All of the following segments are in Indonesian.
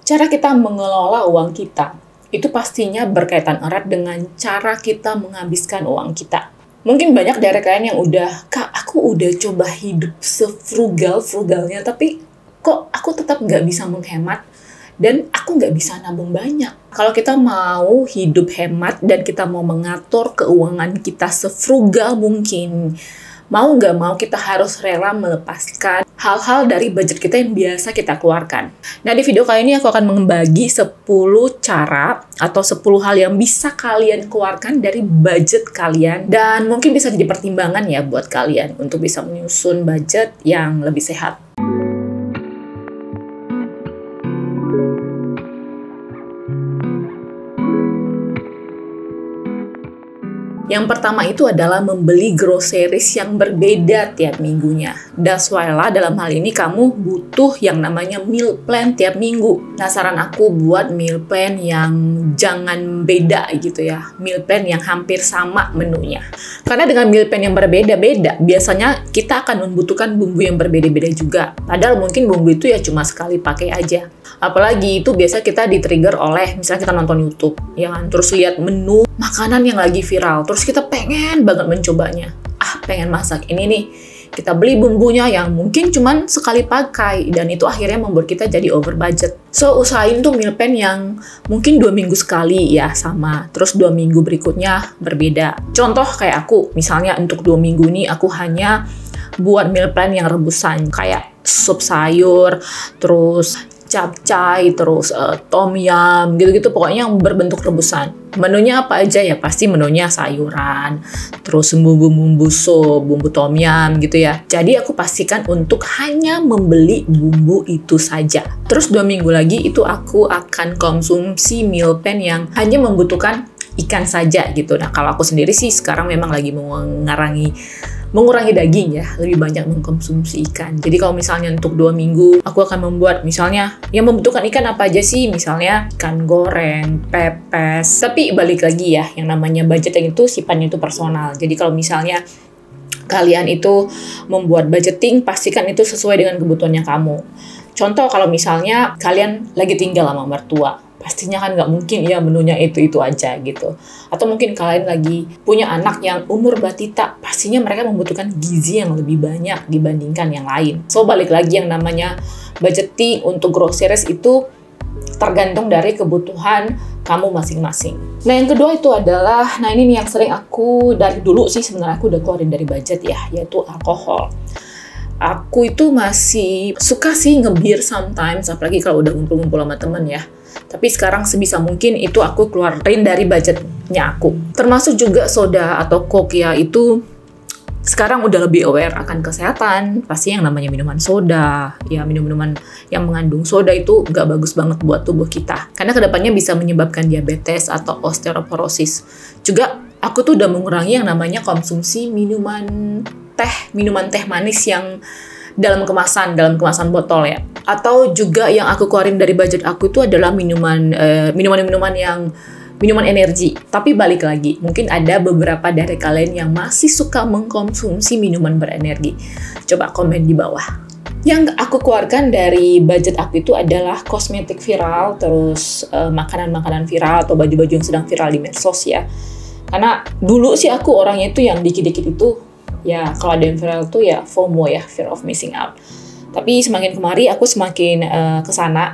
Cara kita mengelola uang kita itu pastinya berkaitan erat dengan cara kita menghabiskan uang kita. Mungkin banyak dari kalian yang udah, Kak, aku udah coba hidup sefrugal-frugalnya, tapi kok aku tetap nggak bisa menghemat dan aku nggak bisa nabung banyak. Kalau kita mau hidup hemat dan kita mau mengatur keuangan kita sefrugal mungkin, mau nggak mau kita harus rela melepaskan hal-hal dari budget kita yang biasa kita keluarkan. Nah, di video kali ini aku akan membagi 10 cara atau 10 hal yang bisa kalian keluarkan dari budget kalian dan mungkin bisa jadi pertimbangan ya buat kalian untuk bisa menyusun budget yang lebih sehat. Yang pertama itu adalah membeli groceries yang berbeda tiap minggunya. That's why lah dalam hal ini kamu butuh yang namanya meal plan tiap minggu. Nah, saran aku buat meal plan yang jangan beda gitu ya. Meal plan yang hampir sama menunya. Karena dengan meal plan yang berbeda-beda, biasanya kita akan membutuhkan bumbu yang berbeda-beda juga. Padahal mungkin bumbu itu ya cuma sekali pakai aja. Apalagi itu biasa kita di-trigger oleh, misalnya kita nonton YouTube, ya kan? Terus lihat menu makanan yang lagi viral, terus kita pengen banget mencobanya. Pengen masak ini nih. Kita beli bumbunya yang mungkin cuman sekali pakai, dan itu akhirnya membuat kita jadi over budget. So, usahain tuh meal plan yang mungkin 2 minggu sekali ya sama, terus 2 minggu berikutnya berbeda. Contoh kayak aku, misalnya untuk 2 minggu ini aku hanya buat meal plan yang rebusan, kayak sup sayur, terus capcay, terus tom yum, gitu-gitu, pokoknya yang berbentuk rebusan. Menunya apa aja ya? Pasti menunya sayuran, terus bumbu-bumbu sup, bumbu tom yum gitu ya. Jadi aku pastikan untuk hanya membeli bumbu itu saja. Terus 2 minggu lagi itu aku akan konsumsi meal plan yang hanya membutuhkan ikan saja gitu. Nah, kalau aku sendiri sih sekarang memang lagi mengurangi daging ya, lebih banyak mengkonsumsi ikan. Jadi kalau misalnya untuk 2 minggu, aku akan membuat misalnya yang membutuhkan ikan apa aja sih, misalnya ikan goreng, pepes. Tapi balik lagi ya, yang namanya budgeting itu sifatnya itu personal. Jadi kalau misalnya kalian itu membuat budgeting, pastikan itu sesuai dengan kebutuhannya kamu. Contoh kalau misalnya kalian lagi tinggal sama mertua, pastinya kan nggak mungkin ya menunya itu aja gitu. Atau mungkin kalian lagi punya anak yang umur batita, pastinya mereka membutuhkan gizi yang lebih banyak dibandingkan yang lain. So, balik lagi yang namanya budgeting untuk groceries itu tergantung dari kebutuhan kamu masing-masing. Nah, yang kedua itu adalah, nah ini nih yang sering aku dari dulu sih sebenarnya aku udah keluarin dari budget ya, yaitu alkohol. Aku itu masih suka sih ngebir sometimes, apalagi kalau udah ngumpul-ngumpul sama temen ya. Tapi sekarang sebisa mungkin itu aku keluarin dari budgetnya aku. Termasuk juga soda atau coke ya, itu sekarang udah lebih aware akan kesehatan. Pasti yang namanya minuman soda, ya minuman yang mengandung soda itu nggak bagus banget buat tubuh kita. Karena kedepannya bisa menyebabkan diabetes atau osteoporosis. Juga aku tuh udah mengurangi yang namanya konsumsi minuman teh manis yang dalam kemasan botol ya. Atau juga yang aku keluarin dari budget aku itu adalah minuman energi. Tapi balik lagi, mungkin ada beberapa dari kalian yang masih suka mengkonsumsi minuman berenergi. Coba komen di bawah. Yang aku keluarkan dari budget aku itu adalah kosmetik viral, terus makanan-makanan viral atau baju-baju yang sedang viral di medsos ya. Karena dulu sih aku orangnya itu yang dikit-dikit itu ya, kalau ada yang viral tuh ya FOMO ya, fear of missing out. Tapi semakin kemari aku semakin kesana.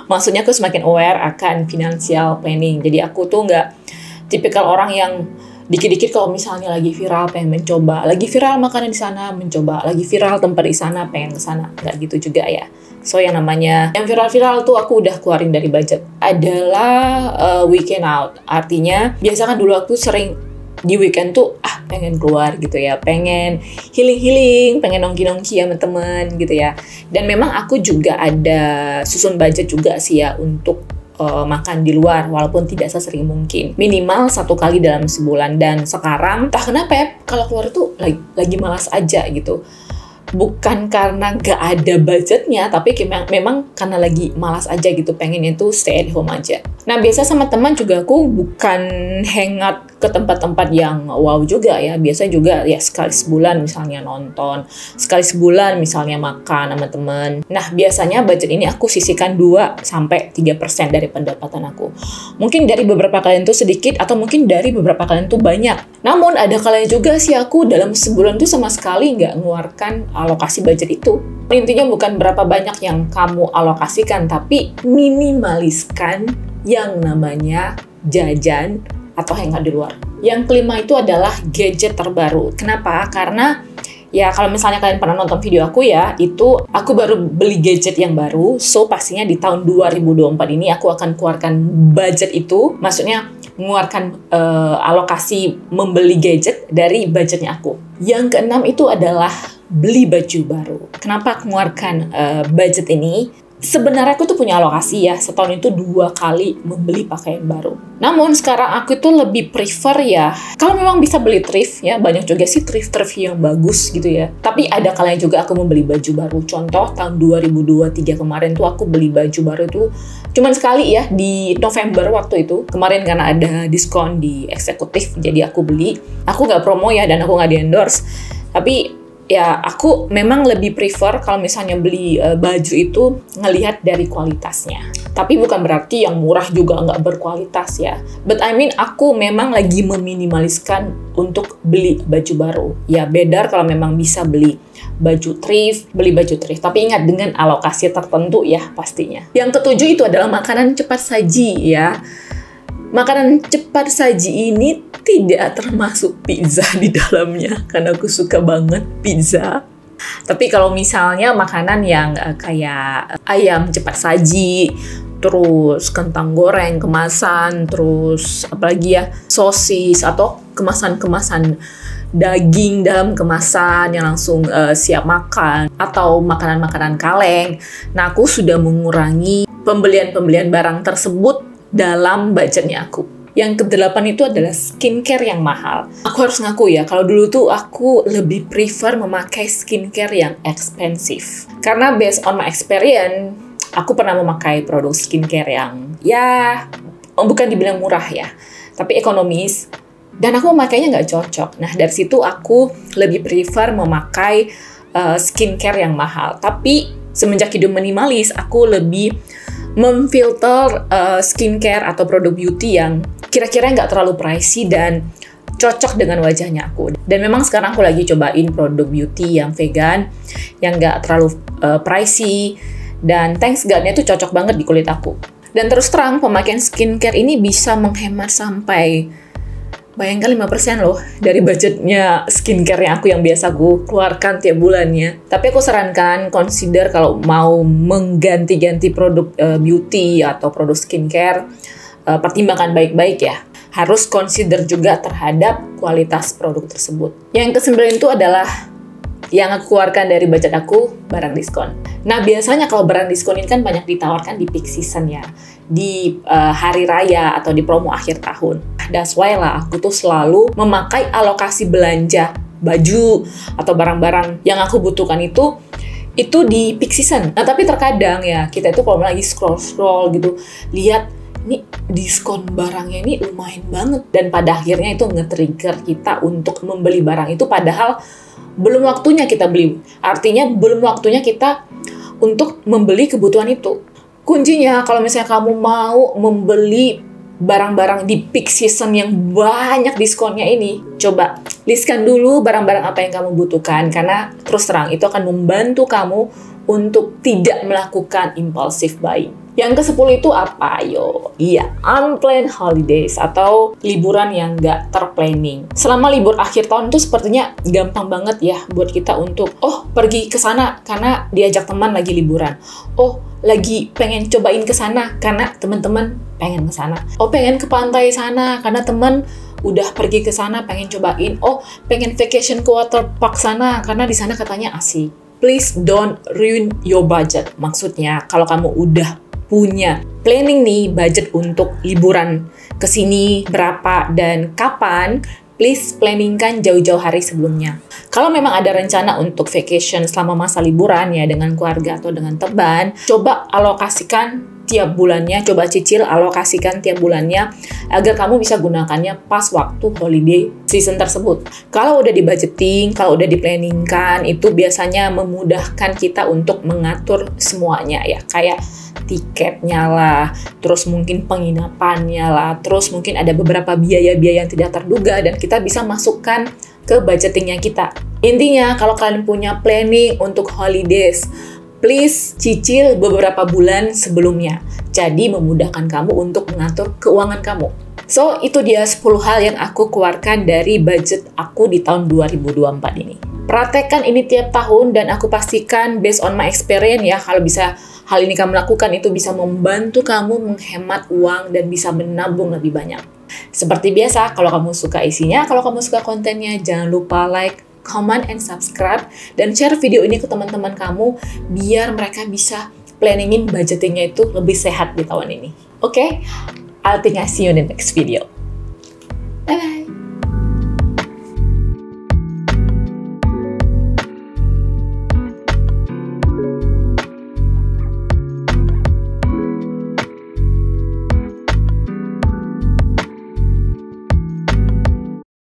Maksudnya aku semakin aware akan financial planning. Jadi aku tuh nggak tipikal orang yang dikit-dikit kalau misalnya lagi viral pengen mencoba, lagi viral makanan di sana mencoba, lagi viral tempat di sana pengen ke sana. Nggak gitu juga ya. So yang namanya yang viral-viral tuh aku udah keluarin dari budget. Adalah weekend out. Artinya biasa kan dulu aku sering di weekend tuh pengen keluar gitu ya, pengen healing, pengen nongki-nongki sama temen gitu ya. Dan memang aku juga ada susun budget juga sih ya untuk makan di luar, walaupun tidak sesering mungkin, minimal 1 kali dalam sebulan. Dan sekarang entah kenapa ya, kalau keluar tuh lagi malas aja gitu. Bukan karena gak ada budgetnya, tapi memang karena lagi malas aja gitu, pengennya tuh stay at home aja. Nah, biasa sama teman juga aku bukan hangout ke tempat-tempat yang wow juga ya. Biasa juga ya sekali sebulan misalnya nonton, sekali sebulan misalnya makan sama teman. Nah, biasanya budget ini aku sisihkan 2-3% dari pendapatan aku. Mungkin dari beberapa kalian tuh sedikit atau mungkin dari beberapa kalian tuh banyak. Namun ada kalanya juga sih aku dalam sebulan tuh sama sekali nggak mengeluarkan alokasi budget itu. Intinya bukan berapa banyak yang kamu alokasikan, tapi minimaliskan yang namanya jajan atau hangout di luar. Yang kelima itu adalah gadget terbaru. Kenapa? Karena ya kalau misalnya kalian pernah nonton video aku ya, itu aku baru beli gadget yang baru. So pastinya di tahun 2024 ini aku akan keluarkan budget itu. Maksudnya mengeluarkan alokasi membeli gadget dari budgetnya aku. Yang keenam itu adalah beli baju baru. Kenapa aku mengeluarkan budget ini? Sebenarnya aku tuh punya alokasi ya, setahun itu 2 kali membeli pakaian baru. Namun sekarang aku tuh lebih prefer ya, kalau memang bisa beli thrift ya, banyak juga sih thrift yang bagus gitu ya. Tapi ada kalanya juga aku membeli baju baru. Contoh tahun 2023 kemarin tuh aku beli baju baru tuh cuman sekali ya, di November waktu itu. Kemarin karena ada diskon di eksekutif, jadi aku beli. Aku nggak promo ya, dan aku nggak di-endorse. Tapi ya, aku memang lebih prefer kalau misalnya beli baju itu ngelihat dari kualitasnya. Tapi bukan berarti yang murah juga nggak berkualitas ya. But I mean, aku memang lagi meminimaliskan untuk beli baju baru. Ya, better kalau memang bisa beli beli baju thrift. Tapi ingat dengan alokasi tertentu ya pastinya. Yang ketujuh itu adalah makanan cepat saji ya. Makanan cepat saji ini tidak termasuk pizza di dalamnya, karena aku suka banget pizza. Tapi kalau misalnya makanan yang kayak ayam cepat saji, terus kentang goreng kemasan, terus apalagi ya, sosis atau kemasan-kemasan daging dalam kemasan yang langsung siap makan, atau makanan-makanan kaleng. Nah, aku sudah mengurangi pembelian barang tersebut dalam budgetnya aku. Yang kedelapan itu adalah skincare yang mahal. Aku harus ngaku ya, kalau dulu tuh aku lebih prefer memakai skincare yang expensive. Karena based on my experience, aku pernah memakai produk skincare yang ya bukan dibilang murah ya, tapi ekonomis. Dan aku memakainya nggak cocok. Nah, dari situ aku lebih prefer memakai skincare yang mahal. Tapi semenjak hidup minimalis, aku lebih memfilter skincare atau produk beauty yang kira-kira nggak terlalu pricey dan cocok dengan wajahnya aku. Dan memang sekarang aku lagi cobain produk beauty yang vegan, yang nggak terlalu pricey, dan thanks God-nya itu cocok banget di kulit aku. Dan terus terang, pemakaian skincare ini bisa menghemat sampai, bayangkan 5% loh dari budgetnya skincare yang biasa aku keluarkan tiap bulannya. Tapi aku sarankan consider kalau mau mengganti-ganti produk beauty atau produk skincare, pertimbangkan baik-baik ya. Harus consider juga terhadap kualitas produk tersebut. Yang ke-9 itu adalah yang aku keluarkan dari budget aku, barang diskon. Nah, biasanya kalau barang diskon ini kan banyak ditawarkan di peak season ya, di hari raya atau di promo akhir tahun. That's why lah aku tuh selalu memakai alokasi belanja baju atau barang-barang yang aku butuhkan itu di peak season. Nah, tapi terkadang ya kita itu kalau lagi scroll gitu, lihat ini diskon barangnya ini lumayan banget, dan pada akhirnya itu nge-trigger kita untuk membeli barang itu padahal belum waktunya kita beli. Artinya belum waktunya kita untuk membeli kebutuhan itu. Kuncinya kalau misalnya kamu mau membeli barang-barang di peak season yang banyak diskonnya ini, coba listkan dulu barang-barang apa yang kamu butuhkan, karena terus terang itu akan membantu kamu untuk tidak melakukan impulsive buying. Yang ke-10 itu apa? Ayo, iya, unplanned holidays atau liburan yang nggak terplanning. Selama libur akhir tahun itu sepertinya gampang banget ya buat kita untuk, pergi ke sana karena diajak teman lagi liburan. Lagi pengen cobain ke sana karena teman-teman pengen ke sana. Pengen ke pantai sana karena teman udah pergi ke sana pengen cobain. Pengen vacation ke water park sana karena di sana katanya asik. Please don't ruin your budget. Maksudnya, kalau kamu udah punya planning nih budget untuk liburan ke sini berapa dan kapan, please planningkan jauh-jauh hari sebelumnya. Kalau memang ada rencana untuk vacation selama masa liburan ya dengan keluarga atau dengan teman, coba alokasikan tiap bulannya, coba cicil, alokasikan tiap bulannya agar kamu bisa gunakannya pas waktu holiday season tersebut. Kalau udah di-budgeting, kalau udah di-planningkan, itu biasanya memudahkan kita untuk mengatur semuanya ya, kayak tiketnya lah, terus mungkin penginapannya lah, terus mungkin ada beberapa biaya-biaya yang tidak terduga dan kita bisa masukkan ke budgetingnya kita. Intinya, kalau kalian punya planning untuk holidays, please cicil beberapa bulan sebelumnya. Jadi memudahkan kamu untuk mengatur keuangan kamu. So, itu dia 10 hal yang aku keluarkan dari budget aku di tahun 2024 ini. Praktekkan ini tiap tahun dan aku pastikan based on my experience ya, kalau bisa hal ini kamu lakukan itu bisa membantu kamu menghemat uang dan bisa menabung lebih banyak. Seperti biasa, kalau kamu suka isinya, kalau kamu suka kontennya, jangan lupa like, comment, and subscribe, dan share video ini ke teman-teman kamu biar mereka bisa planningin budgetingnya itu lebih sehat di tahun ini. Oke? I'll think I see you in the next video. Bye-bye!